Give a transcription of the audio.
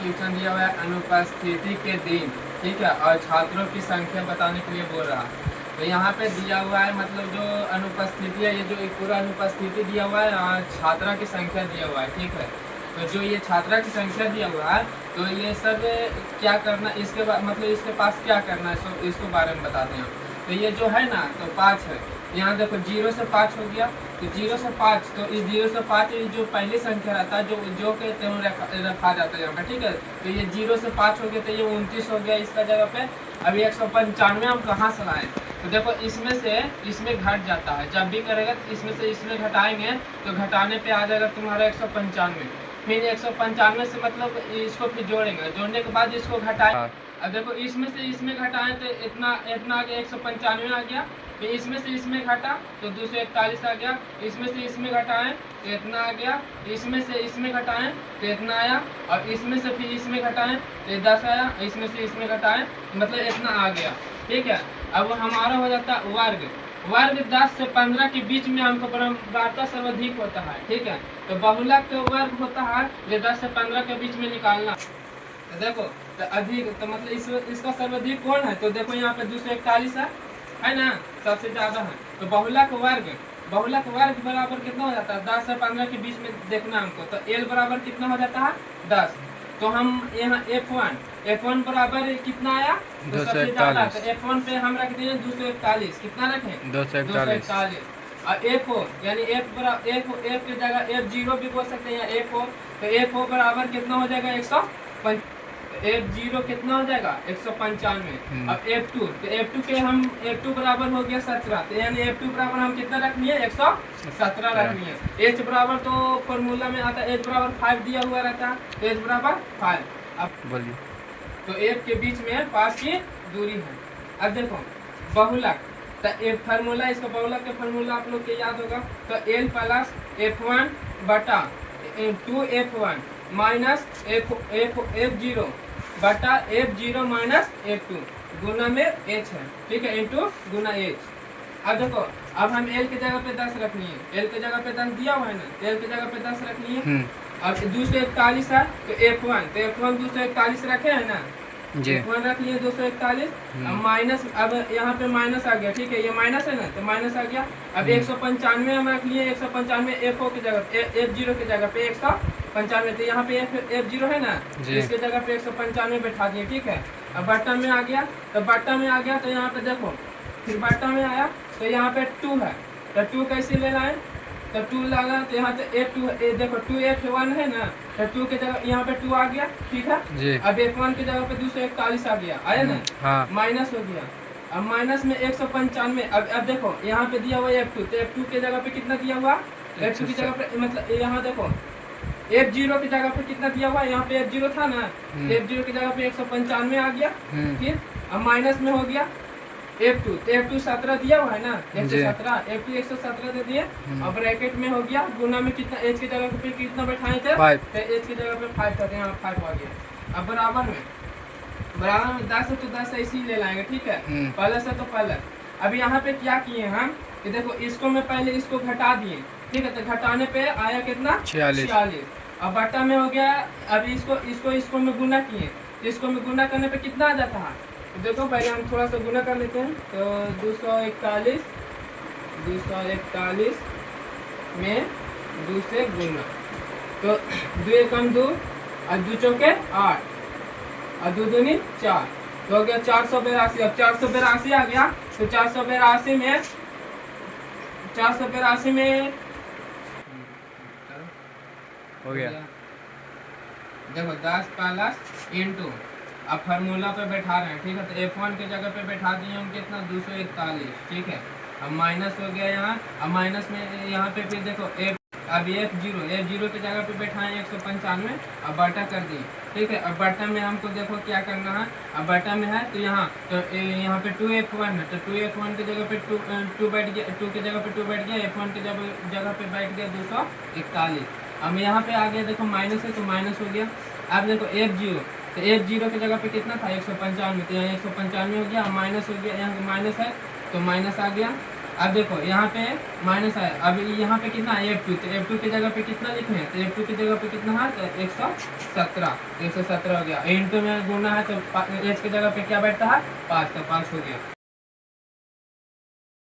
Question दिया हुआ है अनुपस्थिति के दिन, ठीक है, और छात्रों की संख्या बताने के लिए बोल रहा है। तो यहाँ पे दिया हुआ है मतलब जो अनुपस्थिति है, ये जो एक पूरा अनुपस्थिति दिया हुआ है और छात्रा की संख्या दिया हुआ है, ठीक है। तो जो ये छात्रा की संख्या दिया हुआ है तो ये सब क्या करना, इसके बाद मतलब इसके पास क्या करना है, सो इसको बारे में बताते हैं। तो ये जो है ना तो 5 है, यहाँ देखो 0 से 5 हो गया, तो 0 से 5, तो इस 0 से 5 जो पहली संख्या रहता है जो कहते हैं रखा जाता है यहाँ पे, ठीक है। तो ये 0 से 5 हो गया, तो ये 29 हो गया इसका जगह पे। अभी 195 हम कहाँ से लाएं, तो देखो इसमें से इसमें घट जाता है, जब भी करेगा तो इसमें से इसमें घटाएंगे तो घटाने पे आ जाएगा तुम्हारा 195। फिर 195 से मतलब इसको फिर जोड़ेंगे, जोड़ने के बाद इसको घटाएं। अब देखो इसमें से इसमें घटाएं तो इतना आ गया 195 आ गया, फिर इसमें से इसमें घटा तो 241 आ गया, इसमें से इसमें घटाएं तो इतना आ गया, इसमें से इसमें घटाएं तो इतना आया, और इसमें से फिर इसमें घटाएं तो 10 आया, इसमें से इसमें घटाएं मतलब इतना आ गया, ठीक है। अब हमारा हो जाता है वर्ग। वर्ग 10 से 15 के बीच में हमको वार्ता सर्वाधिक होता है, ठीक है। तो बहुलक का वर्ग होता है जो 10 से 15 के बीच में निकालना। तो देखो तो अधिक तो मतलब इसका सर्वाधिक कौन है, तो देखो यहाँ पे 241 है ना, सबसे ज्यादा है। तो बहुलक वर्ग बराबर कितना हो जाता है, 10 से 15 के बीच में देखना हमको। तो एल बराबर कितना हो जाता है 10। तो हम यहाँ F1 बराबर कितना आया, तो सबसे ज्यादा। तो F1 पे हम रख दिए 241, कितना रखें 241। और F4 यानी F की जगह F0 भी बोल सकते हैं, F4। तो F4 बराबर कितना हो जाएगा 105। F0 कितना हो जाएगा 195। अब F2, तो F2 के हम F2 बराबर हो गया 17, तो यानी F2 बराबर हम कितना रखनी है 117 रखनी है। H बराबर तो फॉर्मूला में आता है H बराबर 5 दिया हुआ रहता है, तो H बराबर 5। अब बोलिए, तो F के बीच में 5 की दूरी है। अब देखो बहुलक, तो फार्मूला इसका बहुलक का फार्मूला आप लोग के याद होगा, तो L प्लस F1 बटा 2F1 माइनस F0 बटा F0 माइनस F2 गुना में H है, ठीक है, इंटू गुना H। अब देखो अब हम L की जगह पे 10 रखनी है, L की जगह पे 10 दिया हुआ है ना, L की जगह पे 10 रखनी है। अब 241 है तो F1 241 रखे है ना, F1 रख लिए 241। अब माइनस, अब यहाँ पे माइनस आ गया, ठीक है, ये माइनस है ना, तो माइनस आ गया। अब 195 हम रख लिए, 195 F0 की जगह F0 की जगह पे 195, तो यहाँ पे F0 है ना, इसके जगह पे 195 बैठा दिए, ठीक है। अब बट्टा में आ गया, तो बट्टा में आ गया तो यहाँ पे देखो फिर बट्टा में आया तो यहाँ पे 2 है, तो 2 कैसे ले लाए, तो 2 लगा तो यहाँ पे F2 देखो 2F1 है ना, तो 2 के जगह यहाँ पे 2 आ गया, ठीक है। अब F1 की जगह पे 241 आ गया, आया ना, माइनस हो गया। अब माइनस में 195। अब देखो यहाँ पे दिया हुआ F2, तो F2 के जगह पे कितना दिया हुआ, F2 की जगह पे मतलब यहाँ देखो F0 की जगह पे कितना दिया हुआ, यहाँ पे F0 था ना, F0 की जगह पे 195 आ गया, फिर अब माइनस में हो गया F2, तो F2 17 दिया हुआ है ना, 117, F2 117 दे दिए। अब ब्रैकेट में हो गया गुना में कितना, H की जगह पे कितना बैठाए थे, तो H की जगह पे 5 करते हैं, यहाँ 5 आ गया। अब बराबर में 10 है तो 10 ऐसे ही ले लाएंगे, ठीक है, पहले से तो पहले। अब यहाँ पे क्या किए हम कि देखो इसको मैं पहले इसको घटा दिए, ठीक है, तो घटाने पे आया कितना 46। अब बट्टा में हो गया, अब इसको में गुना किए, इसको में गुना करने पे कितना आ जाता है, तो देखो पहले हम थोड़ा सा गुना कर लेते हैं। तो 241 में 2 से गुना, तो 2 एकम 2 और 2 चौके 8 और 2 दूनी 4, तो हो गया 482। अब 482 आ गया, तो 482 में हो गया, देखो 10 प्लस इंटू, अब फार्मूला पे बैठा रहे हैं, ठीक है, तो F1 के जगह पे बैठा दिए हम कितना 241, ठीक है। अब माइनस हो गया यहाँ, अब माइनस में यहाँ पे फिर देखो अब F0 की जगह पे बैठाए 195, अब बटा कर दिए, ठीक है। अब बटा में हमको देखो क्या करना है, अब बटा में है तो यहाँ पे 2F1 है, तो 2F1 की जगह पे 2 बैठ गया, 2 की जगह पे 2 बैठ गया, F1 की जगह पे बैठ गया 241। अब यहाँ पे आ गया देखो माइनस है तो माइनस हो गया। अब देखो F0, तो F0 की जगह पे कितना था 195, तो यहाँ 195 हो गया, माइनस हो गया, यहाँ माइनस है तो माइनस आ गया। अब देखो यहाँ पे माइनस है, अब यहाँ पे कितना है F2, तो F2 की जगह पे कितना लिखे हैं, तो F2 की जगह पे कितना है, तो 117 हो गया। इंटू में गुना है तो H की जगह पे क्या बैठता है 5, तो 5 हो गया।